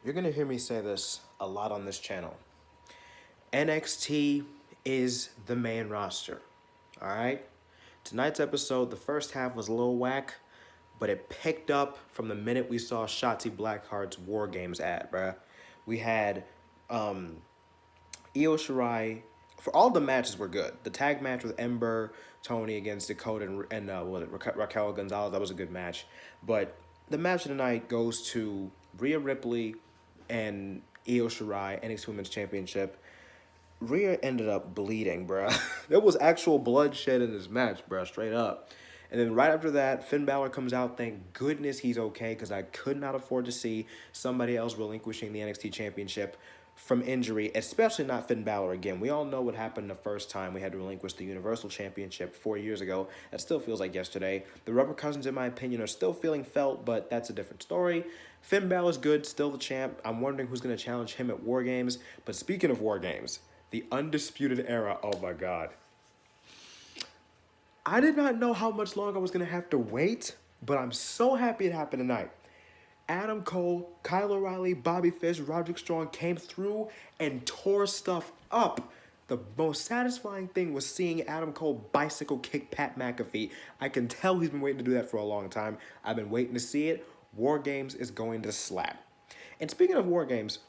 You're going to hear me say this a lot on this channel. NXT is the main roster. All right? Tonight's episode, the first half was a little whack, but it picked up from the minute we saw Shotzi Blackheart's War Games ad, bruh. We had Io Shirai. For all the matches were good. The tag match with Ember, Tony against Dakota, and Raquel Gonzalez, that was a good match. But the match of the night goes to Rhea Ripley and Io Shirai, NXT Women's Championship. Rhea ended up bleeding, bruh. There was actual bloodshed in this match, bruh, straight up. And then right after that, Finn Balor comes out. Thank goodness he's okay, because I could not afford to see somebody else relinquishing the NXT Championship from injury, especially not Finn Balor again. We all know what happened the first time we had to relinquish the Universal Championship 4 years ago. That still feels like yesterday. The repercussions, in my opinion, are still feeling felt, but that's a different story. Finn Balor's good, still the champ. I'm wondering who's going to challenge him at War Games. But speaking of War Games, the Undisputed Era, oh my God. I did not know how much longer I was going to have to wait, but I'm so happy it happened tonight. Adam Cole, Kyle O'Reilly, Bobby Fish, Roderick Strong came through and tore stuff up. The most satisfying thing was seeing Adam Cole bicycle kick Pat McAfee. I can tell he's been waiting to do that for a long time. I've been waiting to see it. War Games is going to slap. And speaking of War Games,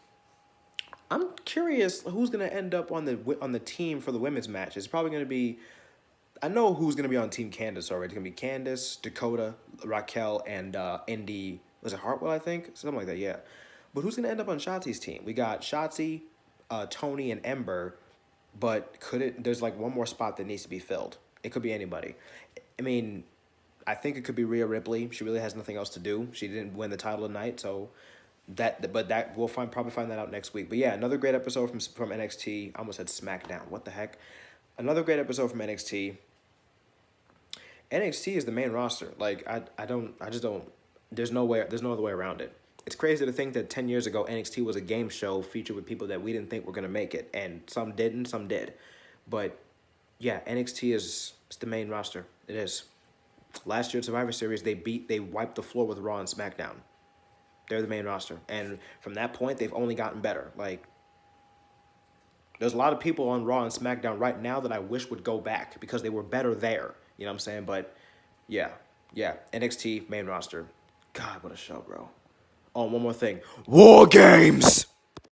I'm curious who's going to end up on the team for the women's match. It's probably going to be, I know who's going to be on Team Candice already. It's going to be Candice, Dakota, Raquel, and Indy. Was it Hartwell, I think? Something like that, yeah. But who's going to end up on Shotzi's team? We got Shotzi, Tony, and Ember. But there's like one more spot that needs to be filled. It could be anybody. I mean, I think it could be Rhea Ripley. She really has nothing else to do. She didn't win the title tonight, so that we'll probably find that out next week. But yeah, another great episode from NXT. I almost said SmackDown. What the heck? Another great episode from NXT. NXT is the main roster. Like I just don't. There's no other way around it. It's crazy to think that 10 years ago NXT was a game show featured with people that we didn't think were gonna make it, and some didn't, some did. But yeah, NXT is the main roster. It is. Last year at Survivor Series, they wiped the floor with Raw and SmackDown. They're the main roster, and from that point, they've only gotten better. Like, there's a lot of people on Raw and SmackDown right now that I wish would go back because they were better there. You know what I'm saying? But yeah, NXT main roster. God, what a show, bro. Oh, one more thing. War Games!